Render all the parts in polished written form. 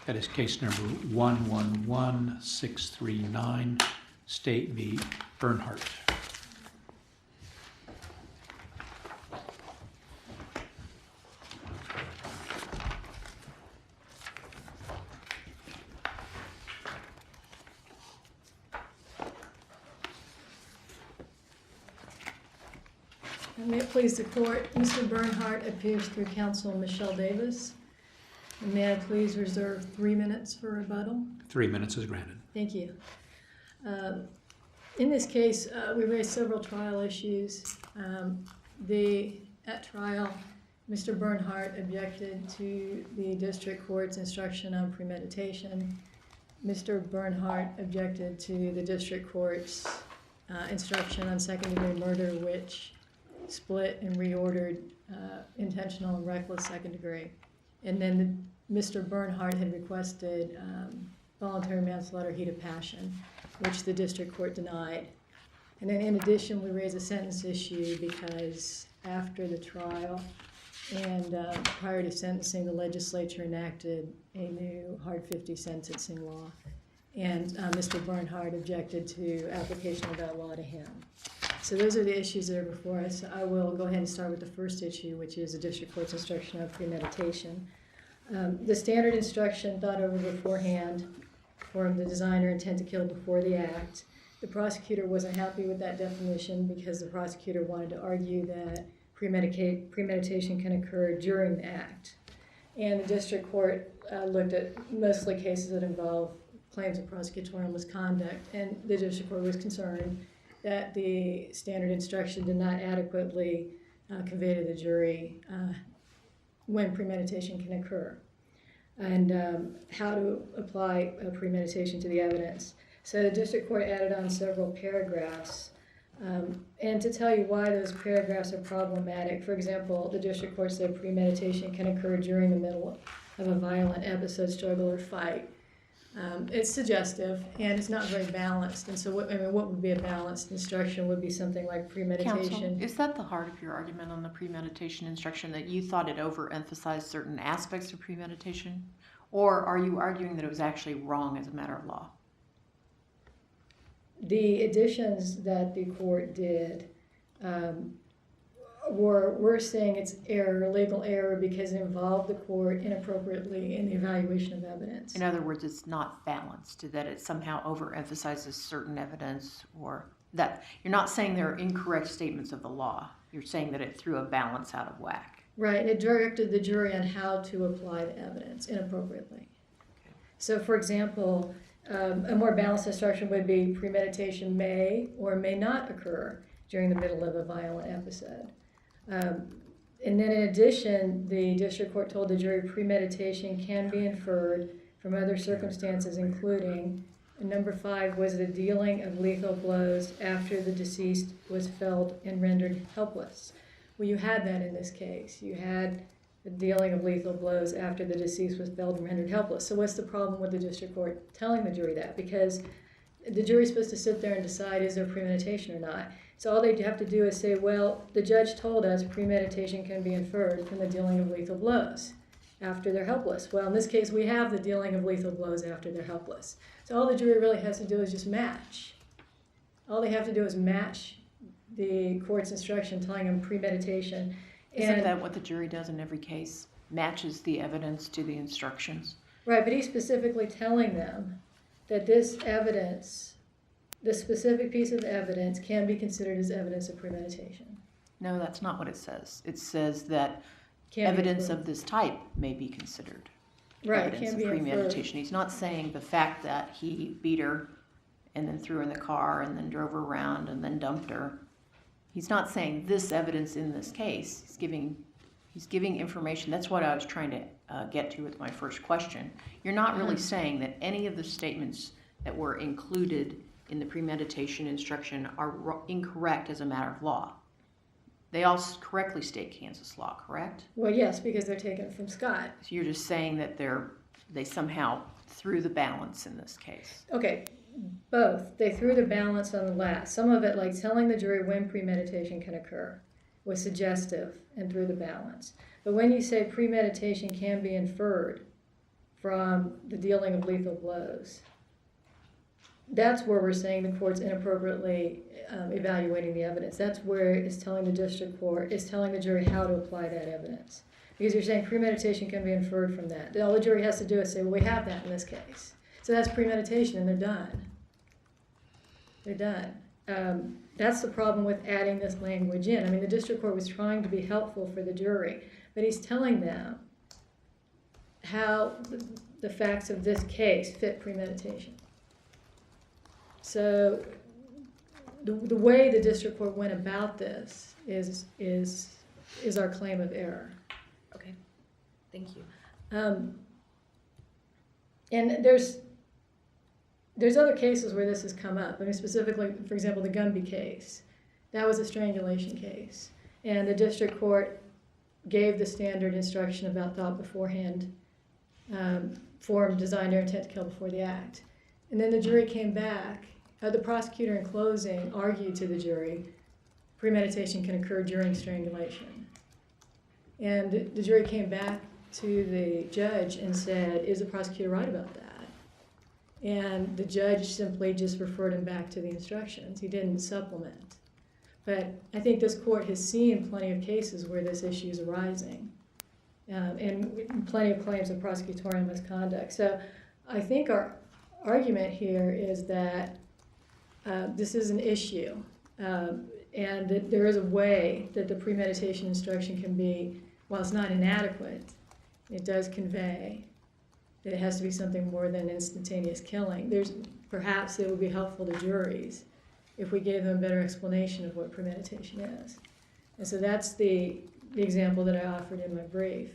That is case number 111639, State v. Bernhardt. May it please the court, Mr. Bernhardt appears through counsel Michelle Davis. And may I please reserve 3 minutes for rebuttal? 3 minutes is granted. Thank you. In this case, we raised several trial issues. At trial, Mr. Bernhardt objected to the district court's instruction on premeditation. Mr. Bernhardt objected to the district court's instruction on second-degree murder, which split and reordered intentional and reckless second degree. And then Mr. Bernhardt had requested voluntary manslaughter, heat of passion, which the district court denied. And then in addition, we raised a sentence issue because after the trial and prior to sentencing, the legislature enacted a new hard 50 sentencing law. And Mr. Bernhardt objected to application of that law to him. So those are the issues that are before us. I will go ahead and start with the first issue, which is the district court's instruction on premeditation. The standard instruction thought over beforehand formed the design or intent to kill before the act. The prosecutor wasn't happy with that definition because the prosecutor wanted to argue that premeditation can occur during the act. And the district court looked at mostly cases that involve claims of prosecutorial misconduct, and the district court was concerned that the standard instruction did not adequately convey to the jury when premeditation can occur and how to apply premeditation to the evidence. So the district court added on several paragraphs. And to tell you why those paragraphs are problematic, for example, the district court said premeditation can occur during the middle of a violent episode, struggle, or fight. It's suggestive and it's not very balanced. And so what would be a balanced instruction would be something like premeditation. Counsel, is that the heart of your argument on the premeditation instruction, that you thought it overemphasized certain aspects of premeditation? Or are you arguing that it was actually wrong as a matter of law? The additions that the court did we're saying it's error, legal error, because it involved the court inappropriately in the evaluation of evidence. In other words, it's not balanced, that it somehow overemphasizes certain evidence, or that you're not saying there are incorrect statements of the law. You're saying that it threw a balance out of whack. Right, and it directed the jury on how to apply the evidence inappropriately. Okay. So, for example, a more balanced instruction would be premeditation may or may not occur during the middle of a violent episode. And then in addition, the district court told the jury premeditation can be inferred from other circumstances, including, number 5 was the dealing of lethal blows after the deceased was felled and rendered helpless. Well, you had that in this case. You had the dealing of lethal blows after the deceased was felled and rendered helpless. So what's the problem with the district court telling the jury that? Because the jury's supposed to sit there and decide, is there premeditation or not? So all they have to do is say, well, the judge told us premeditation can be inferred from the dealing of lethal blows after they're helpless. Well, in this case, we have the dealing of lethal blows after they're helpless. So all the jury really has to do is just match. All they have to do is match the court's instruction telling them premeditation. Isn't that what the jury does in every case? Matches the evidence to the instructions? Right, but he's specifically telling them that this evidence, the specific piece of evidence, can be considered as evidence of premeditation. No, that's not what it says. It says that evidence of this type may be considered evidence of premeditation. He's not saying the fact that he beat her and then threw her in the car and then drove her around and then dumped her. He's not saying this evidence in this case. He's giving information. That's what I was trying to get to with my first question. You're not really saying that any of the statements that were included in the premeditation instruction are incorrect as a matter of law. They all correctly state Kansas law, correct? Well, yes, because they're taken from Scott. So you're just saying that they somehow threw the balance in this case. Okay, both. They threw the balance on the last. Some of it, like telling the jury when premeditation can occur, was suggestive and threw the balance. But when you say premeditation can be inferred from the dealing of lethal blows. That's where we're saying the court's inappropriately evaluating the evidence. That's where it's telling the district court, it's telling the jury how to apply that evidence. Because you're saying premeditation can be inferred from that. All the jury has to do is say, well, we have that in this case. So that's premeditation, and they're done. They're done. That's the problem with adding this language in. I mean, the district court was trying to be helpful for the jury, but he's telling them how the facts of this case fit premeditation. So the way the district court went about this is our claim of error. Okay, thank you. And there's other cases where this has come up. I mean, specifically, for example, the Gumby case. That was a strangulation case. And the district court gave the standard instruction about thought beforehand, form, design, or intent to kill before the act. And then the jury came back. The prosecutor in closing argued to the jury, premeditation can occur during strangulation. And the jury came back to the judge and said, is the prosecutor right about that? And the judge simply just referred him back to the instructions. He didn't supplement. But I think this court has seen plenty of cases where this issue is arising, and plenty of claims of prosecutorial misconduct. So I think our argument here is that this is an issue, and that there is a way that the premeditation instruction can be, while it's not inadequate, it does convey that it has to be something more than instantaneous killing. Perhaps it would be helpful to juries if we gave them a better explanation of what premeditation is. And so that's the example that I offered in my brief.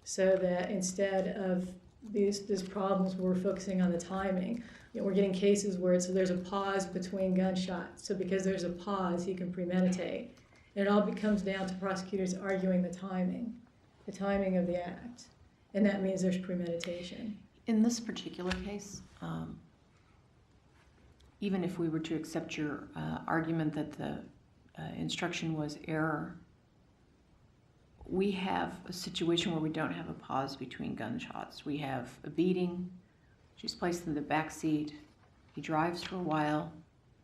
So that instead of these problems where we're focusing on the timing, we're getting cases where there's a pause between gunshots. So because there's a pause, he can premeditate. And it all comes down to prosecutors arguing the timing of the act. And that means there's premeditation. In this particular case, even if we were to accept your argument that the instruction was error, we have a situation where we don't have a pause between gunshots. We have a beating. She's placed in the back seat. He drives for a while.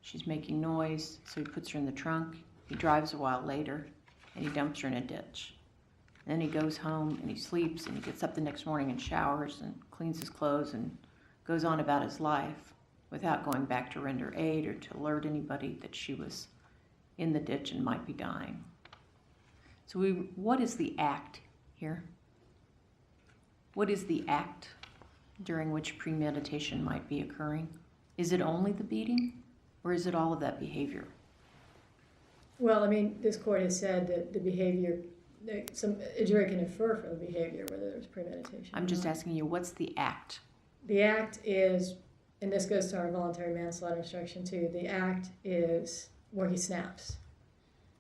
She's making noise, so he puts her in the trunk. He drives a while later, and he dumps her in a ditch. Then he goes home and he sleeps, and he gets up the next morning and showers and cleans his clothes and goes on about his life without going back to render aid or to alert anybody that she was in the ditch and might be dying. So what is the act here? What is the act during which premeditation might be occurring? Is it only the beating, or is it all of that behavior? Well, I mean, this court has said that the behavior, a jury can infer from the behavior whether there's premeditation. I'm just asking you, what's the act? The act is, and this goes to our voluntary manslaughter instruction too, the act is where he snaps.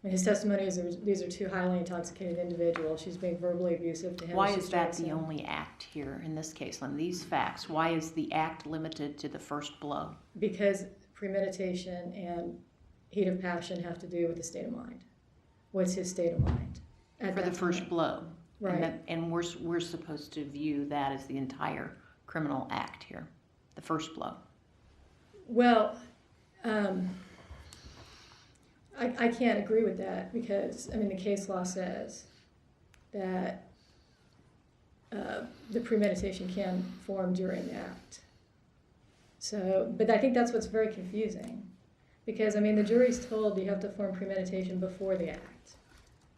And his testimony is these are two highly intoxicated individuals. She's being verbally abusive to him. Why is that the only act here in this case? On these facts, why is the act limited to the first blow? Because premeditation and heat of passion have to do with the state of mind. What's his state of mind For the first blow. Right. And we're supposed to view that as the entire criminal act here, the first blow. Well, I can't agree with that because, I mean, the case law says that the premeditation can form during the act. So, but I think that's what's very confusing because, I mean, the jury's told you have to form premeditation before the act,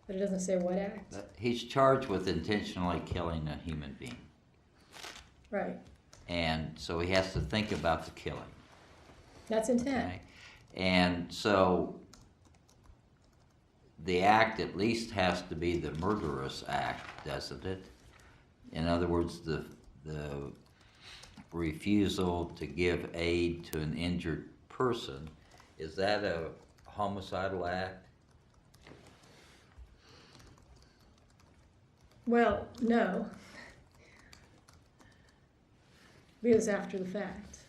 but it doesn't say what act. But he's charged with intentionally killing a human being. Right. And so he has to think about the killing. That's intent. Okay? And so the act at least has to be the murderous act, doesn't it? In other words, the refusal to give aid to an injured person, is that a homicidal act? Well, no. Because after the fact.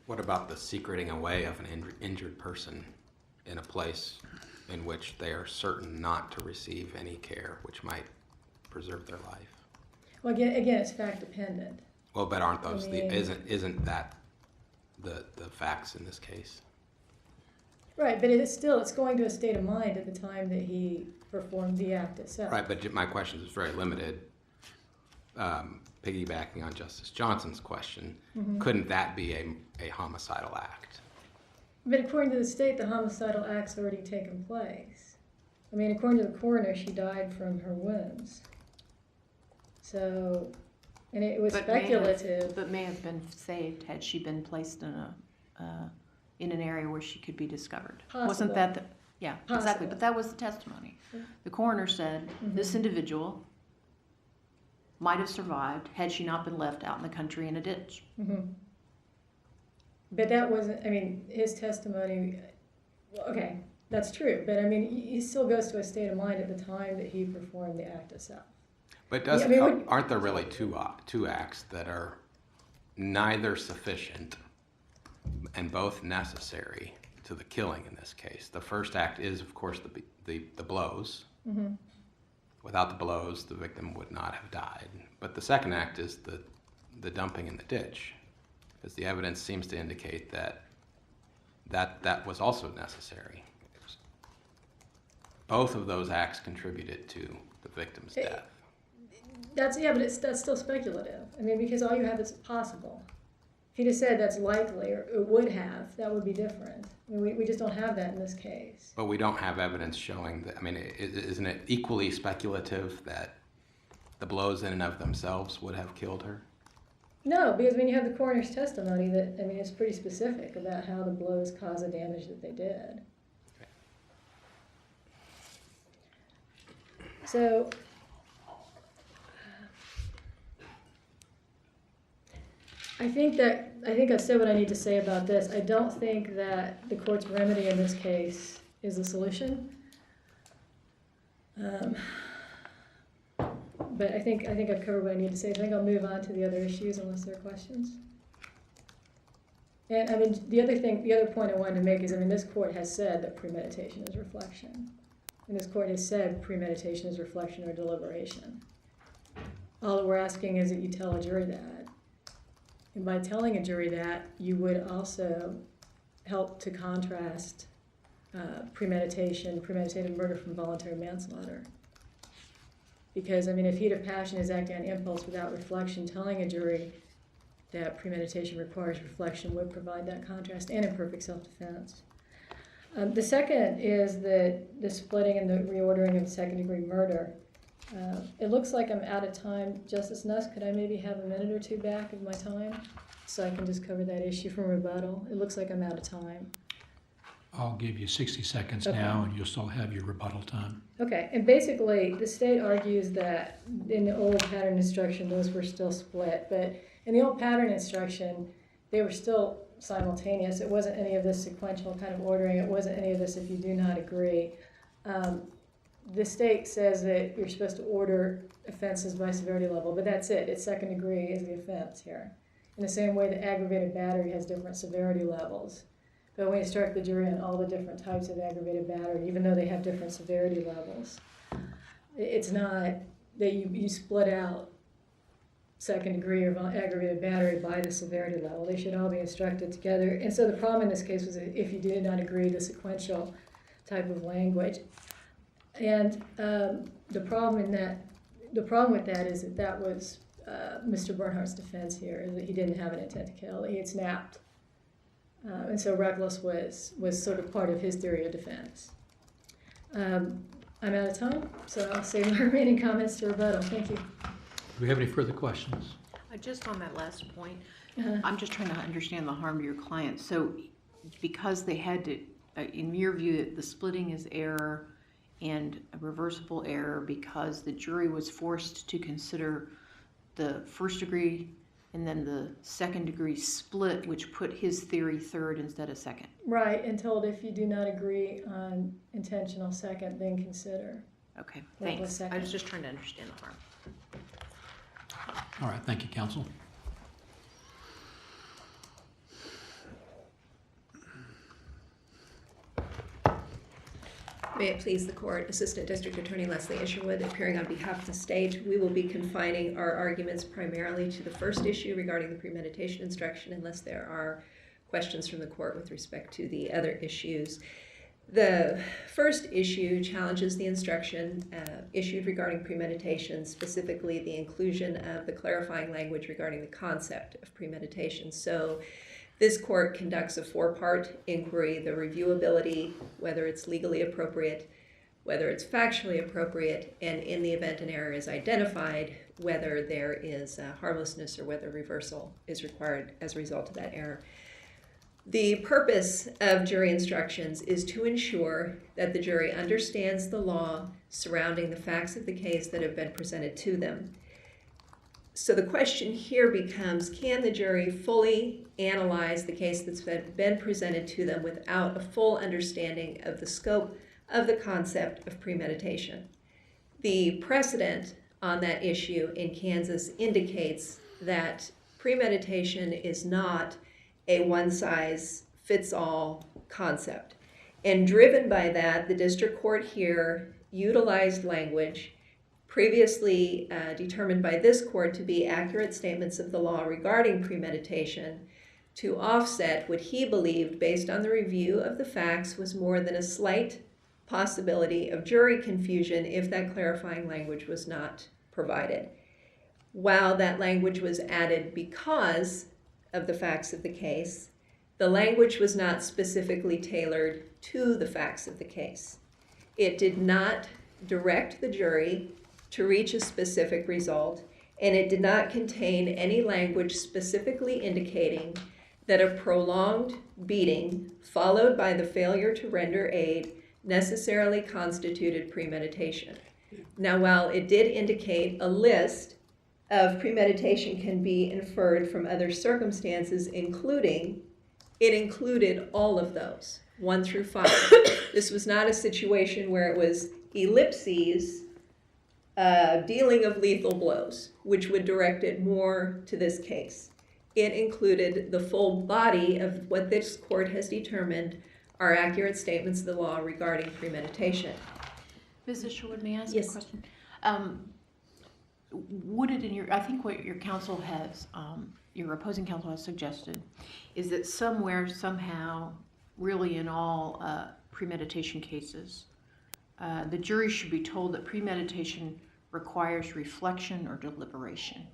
What about the secreting away of an injured person in a place in which they are certain not to receive any care, which might preserve their life. Well, again, it's fact dependent. Well, but aren't those I mean- isn't that the facts in this case? Right, but it's going to a state of mind at the time that he performed the act itself. Right, but my question is very limited. Piggybacking on Justice Johnson's question, couldn't that be a homicidal act? But according to the state, the homicidal act's already taken place. I mean, according to the coroner, she died from her wounds. So, and it was But speculative. may have been saved had she been placed in an area where she could be discovered. Possible. Wasn't that yeah, exactly, Possible. but that was the testimony. Yeah. The coroner said this individual might have survived had she not been left out in the country in a ditch. But that wasn't, I mean, his testimony, okay, that's true. But I mean, he still goes to a state of mind at the time that he performed the act itself. But Yeah, I mean, aren't there really two acts that are neither sufficient and both necessary to the killing in this case? The first act is, of course, the blows. Without the blows, the victim would not have died. But the second act is the dumping in the ditch, because the evidence seems to indicate that was also necessary. Both of those acts contributed to the victim's death. But that's still speculative. I mean, because all you have is possible. If he'd have said that's likely, or it would have, that would be different. I mean, we just don't have that in this case. But we don't have evidence showing that. I mean, isn't it equally speculative that the blows in and of themselves would have killed her? No, because when you have the coroner's testimony, that I mean, it's pretty specific about how the blows caused the damage that they did. So, I think I've said what I need to say about this. I don't think that the court's remedy in this case is the solution. But I think I've covered what I need to say. I think I'll move on to the other issues unless there are questions. And I mean, the other point I wanted to make is, I mean, this court has said that premeditation is reflection. And this court has said premeditation is reflection or deliberation. All that we're asking is that you tell a jury that. And by telling a jury that, you would also help to contrast premeditated murder from voluntary manslaughter. Because, I mean, if he'd have passion is acting on impulse without reflection, telling a jury that premeditation requires reflection would provide that contrast and imperfect self-defense. The second is the splitting and the reordering of second-degree murder. It looks like I'm out of time. Justice Nuss, could I maybe have a minute or two back of my time so I can just cover that issue from rebuttal? It looks like I'm out of time. I'll give you 60 seconds Okay. now, and you'll still have your rebuttal time. Okay, and basically, the state argues that in the old pattern instruction, those were still split, but in the old pattern instruction, they were still simultaneous. It wasn't any of this sequential kind of ordering. It wasn't any of this if you do not agree. The state says that you're supposed to order offenses by severity level, but that's it. It's second degree is the offense here. In the same way that aggravated battery has different severity levels. But when you instruct the jury on all the different types of aggravated battery, even though they have different severity levels, it's not that you split out second degree or aggravated battery by the severity level. They should all be instructed together. And so the problem in this case was if you did not agree, the sequential type of language. And the problem with that is that was Mr. Bernhardt's defense here, is that he didn't have an intent to kill. He had snapped. And so reckless was sort of part of his theory of defense. I'm out of time, so I'll save my remaining comments to rebuttal. Thank you. Do we have any further questions? Just on that last point, I'm just trying to understand the harm to your client. So because they had to, in your view, the splitting is error and a reversible error because the jury was forced to consider the first degree and then the second degree split, which put his theory third instead of second. Right, and told if you do not agree on intentional second, then consider. Okay, Reckless thanks. second. I was just trying to understand the harm. All right, thank you, counsel. May it please the court, Assistant District Attorney Leslie Isherwood, appearing on behalf of the state. We will be confining our arguments primarily to the first issue regarding the premeditation instruction, unless there are questions from the court with respect to the other issues. The first issue challenges the instruction issued regarding premeditation, specifically the inclusion of the clarifying language regarding the concept of premeditation. So this court conducts a four-part inquiry: the reviewability, whether it's legally appropriate, whether it's factually appropriate, and in the event an error is identified, whether there is harmlessness or whether reversal is required as a result of that error. The purpose of jury instructions is to ensure that the jury understands the law surrounding the facts of the case that have been presented to them. So the question here becomes, can the jury fully analyze the case that's been presented to them without a full understanding of the scope of the concept of premeditation? The precedent on that issue in Kansas indicates that premeditation is not a one-size-fits-all concept. And driven by that, the district court here utilized language previously determined by this court to be accurate statements of the law regarding premeditation to offset what he believed, based on the review of the facts, was more than a slight possibility of jury confusion if that clarifying language was not provided. While that language was added because of the facts of the case, the language was not specifically tailored to the facts of the case. It did not direct the jury to reach a specific result, and it did not contain any language specifically indicating that a prolonged beating followed by the failure to render aid necessarily constituted premeditation. Now, while it did indicate a list of premeditation can be inferred from other circumstances, including, it included all of those, 1 through 5. This was not a situation where it was ellipses, dealing of lethal blows, which would direct it more to this case. It included the full body of what this court has determined are accurate statements of the law regarding premeditation. Ms. Isherwood, may I ask Yes. a question? Would it I think what your counsel has, your opposing counsel has suggested, is that somewhere, somehow, really in all premeditation cases, the jury should be told that premeditation requires reflection or deliberation.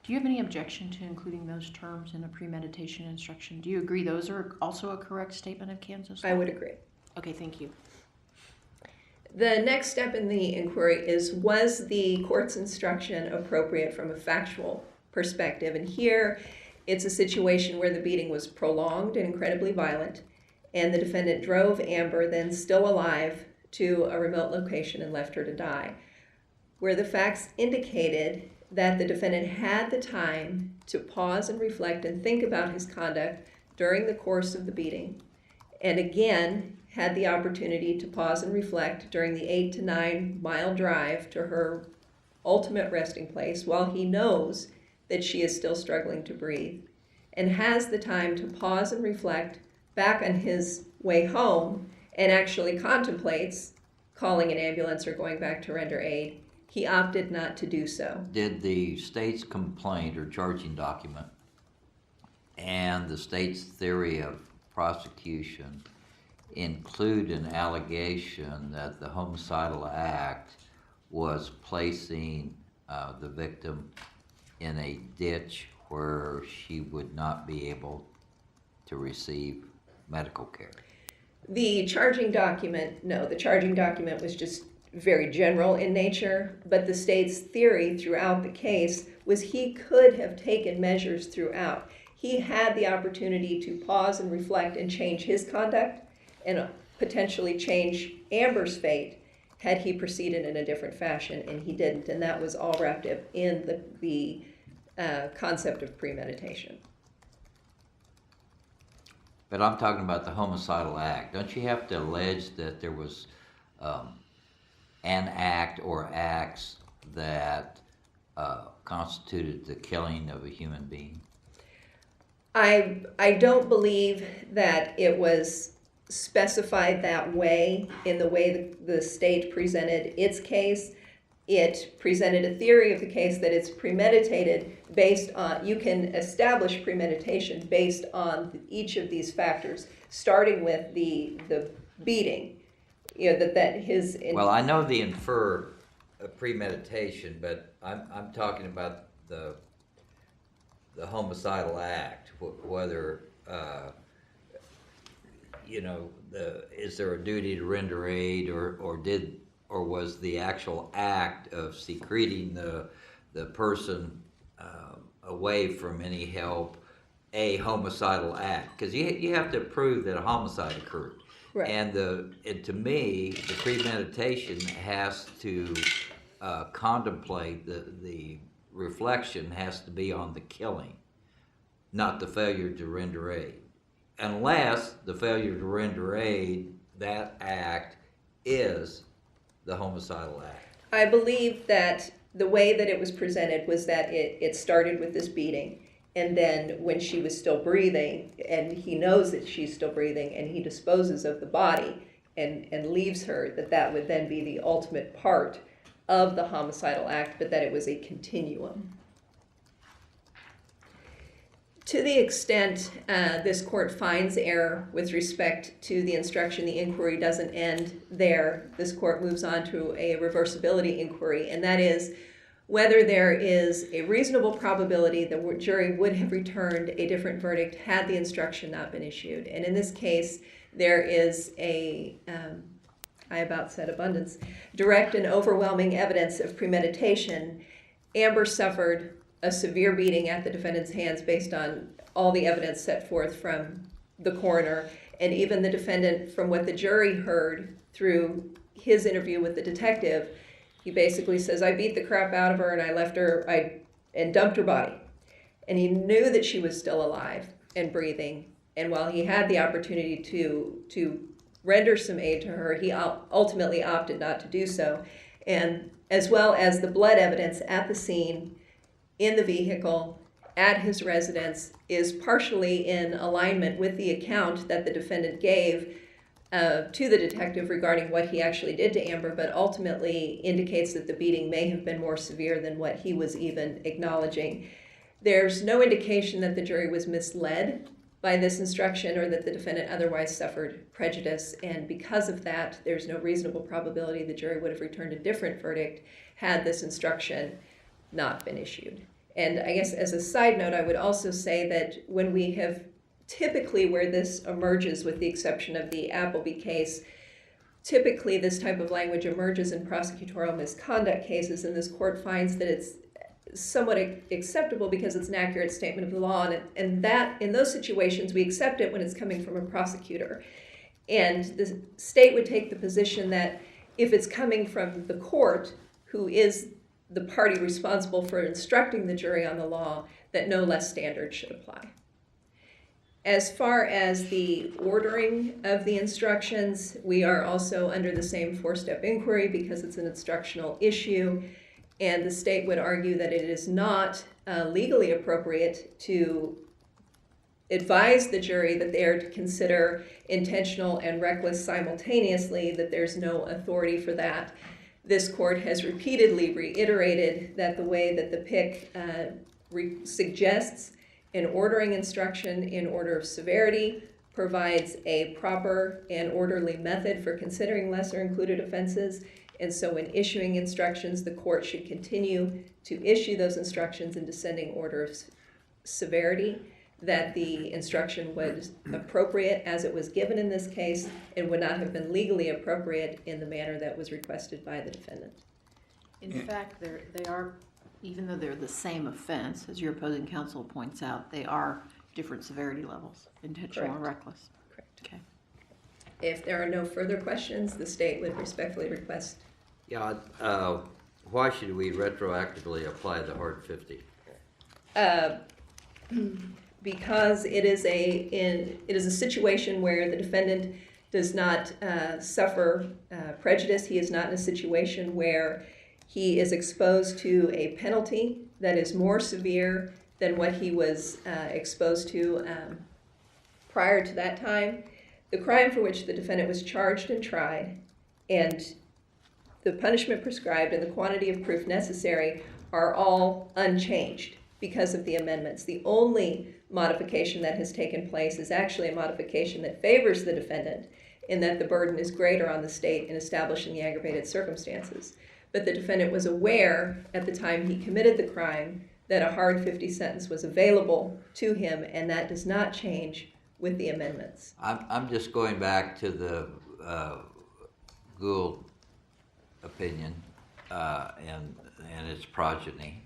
Do you have any objection to including those terms in a premeditation instruction? Do you agree those are also a correct statement of Kansas law? I would agree. Okay, thank you. The next step in the inquiry is, was the court's instruction appropriate from a factual perspective? And here, it's a situation where the beating was prolonged and incredibly violent, and the defendant drove Amber, then still alive, to a remote location and left her to die, where the facts indicated that the defendant had the time to pause and reflect and think about his conduct during the course of the beating, and again had the opportunity to pause and reflect during the 8 to 9 mile drive to her ultimate resting place while he knows that she is still struggling to breathe, and has the time to pause and reflect back on his way home and actually contemplates calling an ambulance or going back to render aid. He opted not to do so. Did the state's complaint or charging document and the state's theory of prosecution include an allegation that the homicidal act was placing the victim in a ditch where she would not be able to receive medical care? The charging document, no, the charging document was just very general in nature, but the state's theory throughout the case was he could have taken measures throughout. He had the opportunity to pause and reflect and change his conduct and potentially change Amber's fate had he proceeded in a different fashion, and he didn't, and that was all wrapped up in the concept of premeditation. But I'm talking about the homicidal act. Don't you have to allege that there was an act or acts that constituted the killing of a human being? I don't believe that it was specified that way in the way the state presented its case. It presented a theory of the case that it's premeditated based on, you can establish premeditation based on each of these factors, starting with the beating, you know, that his. Well, I know the infer premeditation, but I'm talking about the homicidal act, whether, you know, is there a duty to render aid, or was the actual act of secreting the person away from any help a homicidal act? Because you have to prove that a homicide occurred. Right. And to me, the premeditation has to contemplate the reflection has to be on the killing, not the failure to render aid. Unless the failure to render aid, that act is the homicidal act. I believe that the way that it was presented was that it started with this beating, and then when she was still breathing, and he knows that she's still breathing, and he disposes of the body and leaves her, that would then be the ultimate part of the homicidal act, but that it was a continuum. To the extent this court finds error with respect to the instruction, the inquiry doesn't end there. This court moves on to a reversibility inquiry, and that is whether there is a reasonable probability that the jury would have returned a different verdict had the instruction not been issued. And in this case, there is I about said abundance, direct and overwhelming evidence of premeditation. Amber suffered a severe beating at the defendant's hands based on all the evidence set forth from the coroner, and even the defendant, from what the jury heard through his interview with the detective, he basically says, I beat the crap out of her and I left her, and dumped her body. And he knew that she was still alive and breathing, and while he had the opportunity to render some aid to her, he ultimately opted not to do so. And as well as the blood evidence at the scene, in the vehicle, at his residence, is partially in alignment with the account that the defendant gave to the detective regarding what he actually did to Amber, but ultimately indicates that the beating may have been more severe than what he was even acknowledging. There's no indication that the jury was misled by this instruction or that the defendant otherwise suffered prejudice, and because of that, there's no reasonable probability the jury would have returned a different verdict had this instruction not been issued. And I guess as a side note, I would also say that when we have typically where this emerges, with the exception of the Appleby case, typically this type of language emerges in prosecutorial misconduct cases, and this court finds that it's somewhat acceptable because it's an accurate statement of the law, and that in those situations we accept it when it's coming from a prosecutor. And the state would take the position that if it's coming from the court, who is the party responsible for instructing the jury on the law, that no less standard should apply. As far as the ordering of the instructions, we are also under the same four-step inquiry because it's an instructional issue, and the state would argue that it is not legally appropriate to advise the jury that they are to consider intentional and reckless simultaneously, that there's no authority for that. This court has repeatedly reiterated that the way that the PIC suggests an ordering instruction in order of severity provides a proper and orderly method for considering lesser included offenses. And so when issuing instructions, the court should continue to issue those instructions in descending order of severity, that the instruction was appropriate as it was given in this case and would not have been legally appropriate in the manner that was requested by the defendant. In fact, they are, even though they're the same offense, as your opposing counsel points out, they are different severity levels, intentional or reckless. Correct. Okay. If there are no further questions, the state would respectfully request. Yeah, why should we retroactively apply the hard 50? Because it is a situation where the defendant does not suffer prejudice. He is not in a situation where he is exposed to a penalty that is more severe than what he was exposed to prior to that time. the crime for which the defendant was charged and tried, and the punishment prescribed and the quantity of proof necessary are all unchanged because of the amendments. The only modification that has taken place is actually a modification that favors the defendant in that the burden is greater on the state in establishing the aggravated circumstances. But the defendant was aware at the time he committed the crime that a hard 50 sentence was available to him, and that does not change with the amendments. I'm just going back to the Gould opinion and its progeny.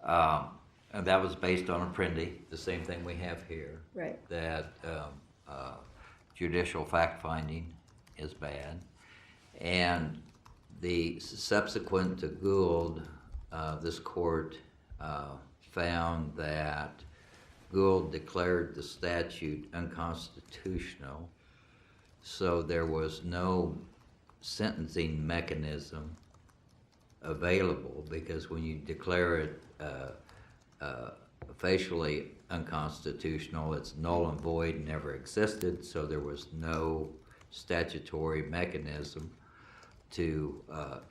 And that was based on Apprendi, the same thing we have here. Right. That judicial fact-finding is bad. And the subsequent to Gould, this court found that Gould declared the statute unconstitutional, so there was no sentencing mechanism available, because when you declare it facially unconstitutional, it's null and void, never existed, so there was no statutory mechanism to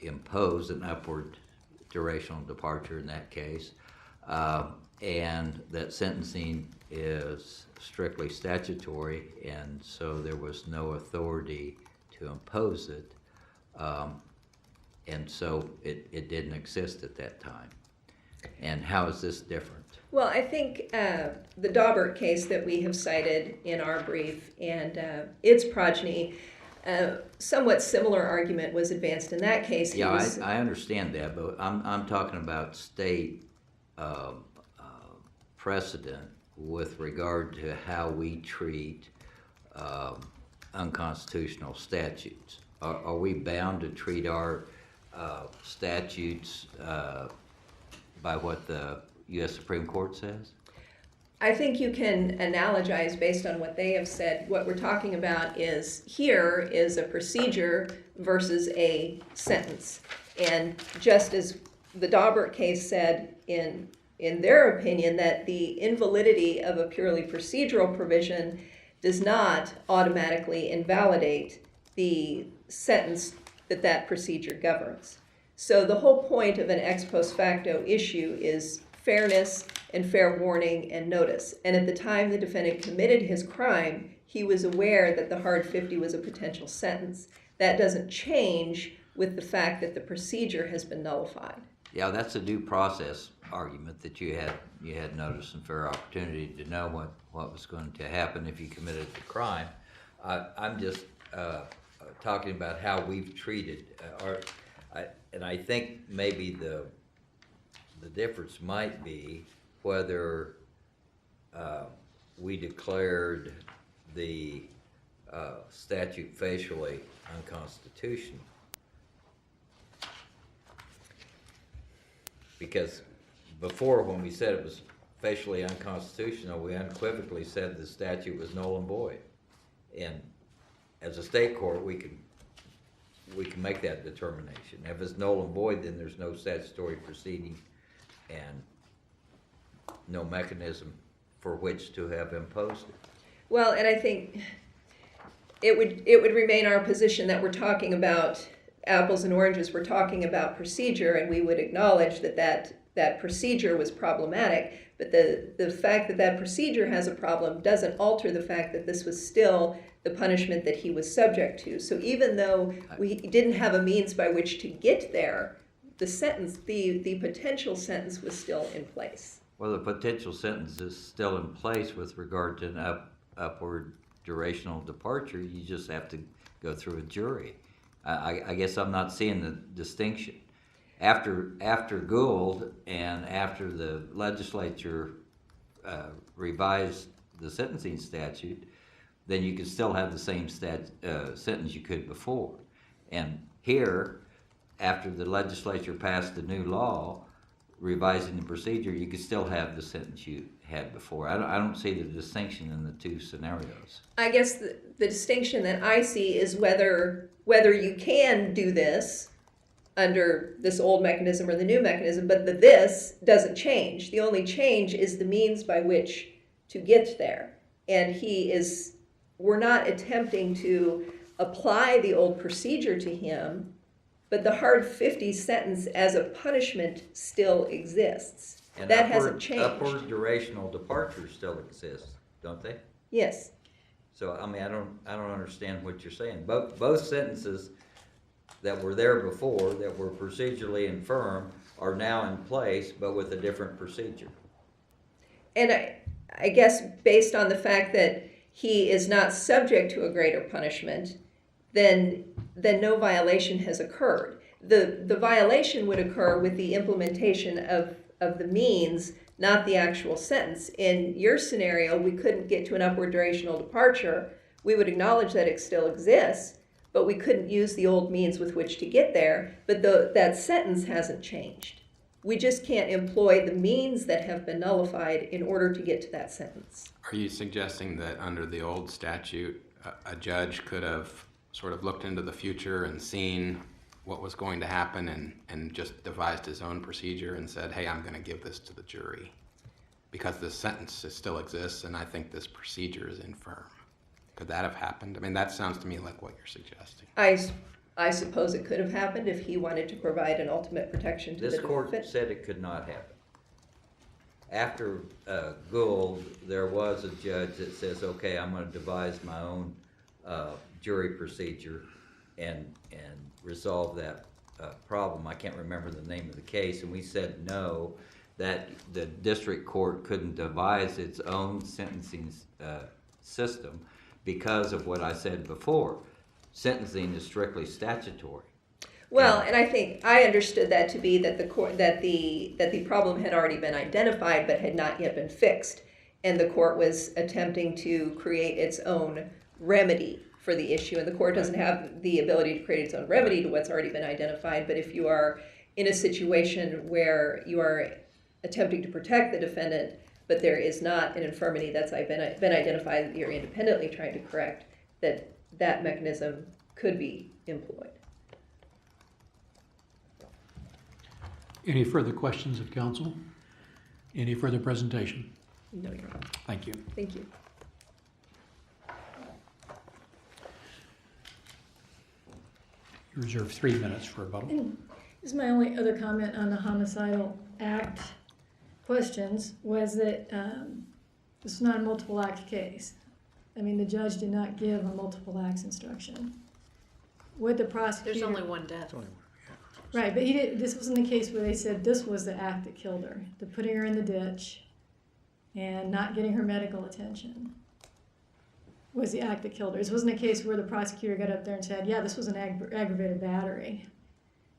impose an upward durational departure in that case, and that sentencing is strictly statutory, and so there was no authority to impose it, and so it didn't exist at that time. And how is this different? Well, I think the Daubert case that we have cited in our brief and its progeny, somewhat similar argument was advanced in that case. Yeah, I understand that, but I'm talking about state precedent with regard to how we treat unconstitutional statutes. Are we bound to treat our statutes by what the U.S. Supreme Court says? I think you can analogize based on what they have said. What we're talking about is here is a procedure versus a sentence. And just as the Daubert case said in their opinion that the invalidity of a purely procedural provision does not automatically invalidate the sentence that procedure governs. So the whole point of an ex post facto issue is fairness and fair warning and notice. And at the time the defendant committed his crime, he was aware that the hard 50 was a potential sentence. That doesn't change with the fact that the procedure has been nullified. Yeah, that's a due process argument that you had notice and fair opportunity to know what was going to happen if you committed the crime. I'm just talking about how we've treated, and I think maybe the difference might be whether we declared the statute facially unconstitutional. Because before, when we said it was facially unconstitutional, we unequivocally said the statute was null and void. And as a state court, we can make that determination. If it's null and void, then there's no statutory proceeding and no mechanism for which to have imposed it. Well, and I think it would remain our position that we're talking about apples and oranges. We're talking about procedure, and we would acknowledge that procedure was problematic. But the fact that procedure has a problem doesn't alter the fact that this was still the punishment that he was subject to. So even though we didn't have a means by which to get there, the sentence, the potential sentence was still in place. Well, the potential sentence is still in place with regard to an upward durational departure. You just have to go through a jury. I guess I'm not seeing the distinction. After Gould and after the legislature revised the sentencing statute, then you could still have the same sentence you could before. And here, after the legislature passed the new law revising the procedure, you could still have the sentence you had before. I don't see the distinction in the two scenarios. I guess the distinction that I see is whether you can do this under this old mechanism or the new mechanism, but this doesn't change. The only change is the means by which to get there. And he is we're not attempting to apply the old procedure to him, but the hard 50 sentence as a punishment still exists. And That hasn't changed. Upward durational departures still exist, don't they? Yes. So, I mean, I don't understand what you're saying. Both sentences that were there before, that were procedurally infirm, are now in place, but with a different procedure. And I guess based on the fact that he is not subject to a greater punishment, then no violation has occurred. The violation would occur with the implementation of the means, not the actual sentence. In your scenario, we couldn't get to an upward durational departure. We would acknowledge that it still exists, but we couldn't use the old means with which to get there, but that sentence hasn't changed. We just can't employ the means that have been nullified in order to get to that sentence. Are you suggesting that under the old statute, a judge could have sort of looked into the future and seen what was going to happen and just devised his own procedure and said, hey, I'm going to give this to the jury because this sentence still exists and I think this procedure is infirm? Could that have happened? I mean, that sounds to me like what you're suggesting. I suppose it could have happened if he wanted to provide an ultimate protection to the This court defendant. said it could not happen. After Gould, there was a judge that says, okay, I'm going to devise my own jury procedure and resolve that problem. I can't remember the name of the case, and we said no, that the district court couldn't devise its own sentencing system because of what I said before. Sentencing is strictly statutory. Well, and I think I understood that to be that the problem had already been identified but had not yet been fixed, and the court was attempting to create its own remedy for the issue, and the court doesn't have the ability to create its own remedy to what's already been identified. But if you are in a situation where you are attempting to protect the defendant, but there is not an infirmity that's been identified that you're independently trying to correct, that mechanism could be employed. Any further questions of counsel? Any further presentation? No, Your Honor. Thank you. Thank you. You reserve 3 minutes for rebuttal. This is my only other comment on the Homicidal Act questions, was that this is not a multiple act case. I mean, the judge did not give a multiple acts instruction. What the prosecutor... There's only one death. Right, but this wasn't the case where they said this was the act that killed her, the putting her in the ditch and not getting her medical attention was the act that killed her. This wasn't a case where the prosecutor got up there and said, yeah, this was an aggravated battery.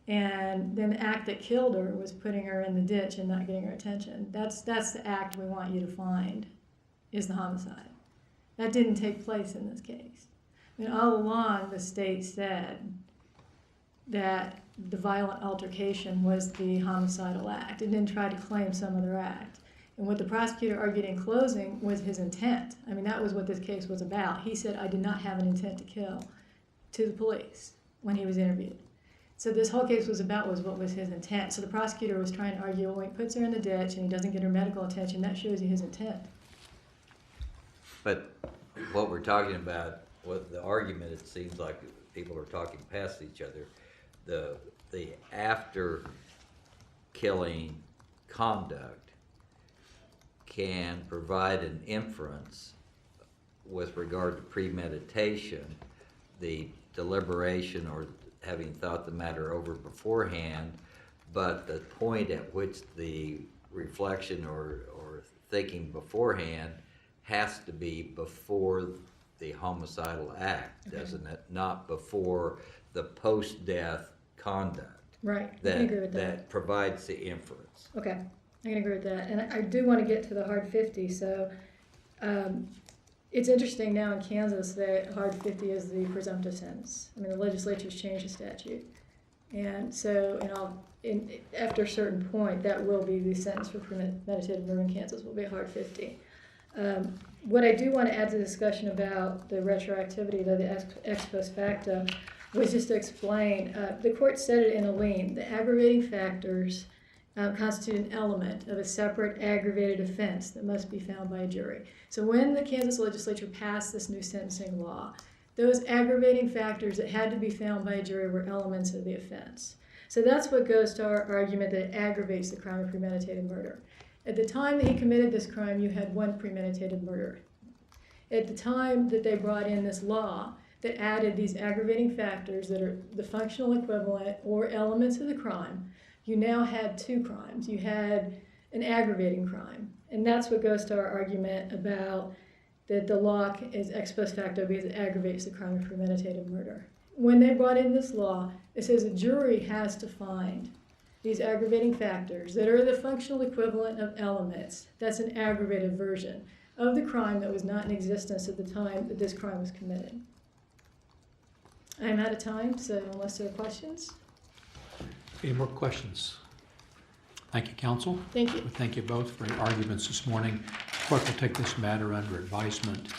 And then the act that killed her was putting her in the ditch and not getting her attention. That's the act we want you to find, is the homicide. That didn't take place in this case. I mean, all along the state said that the violent altercation was the homicidal act. It didn't try to claim some other act. And what the prosecutor argued in closing was his intent. I mean, that was what this case was about. He said, I did not have an intent to kill, to the police when he was interviewed. So this whole case was about what was his intent. So the prosecutor was trying to argue, well, when he puts her in the ditch and he doesn't get her medical attention, that shows you his intent. But what we're talking about, what the argument, it seems like people are talking past each other. The after killing conduct can provide an inference with regard to premeditation, the deliberation or having thought the matter over beforehand, but the point at which the reflection or thinking beforehand has to be before the homicidal act, doesn't it? Not before the post-death conduct. Right, I can agree with that. That provides the inference. Okay, I can agree with that. And I do want to get to the hard 50. So it's interesting now in Kansas that hard 50 is the presumptive sentence. I mean, the legislature's changed the statute. And so after a certain point, that will be the sentence for premeditated murder in Kansas will be hard 50. What I do want to add to the discussion about the retroactivity of the ex post facto was just to explain, the court said it in a lien, the aggravating factors constitute an element of a separate aggravated offense that must be found by a jury. So when the Kansas legislature passed this new sentencing law, those aggravating factors that had to be found by a jury were elements of the offense. So that's what goes to our argument that it aggravates the crime of premeditated murder. At the time that he committed this crime, you had one premeditated murder. At the time that they brought in this law that added these aggravating factors that are the functional equivalent or elements of the crime, you now had two crimes. You had an aggravating crime. And that's what goes to our argument about that the law is ex post facto because it aggravates the crime of premeditated murder. When they brought in this law, it says a jury has to find these aggravating factors that are the functional equivalent of elements. That's an aggravated version of the crime that was not in existence at the time that this crime was committed. I'm out of time, so unless there are questions. Any more questions? Thank you, counsel. Thank you. Thank you both for your arguments this morning. Court will take this matter under advisement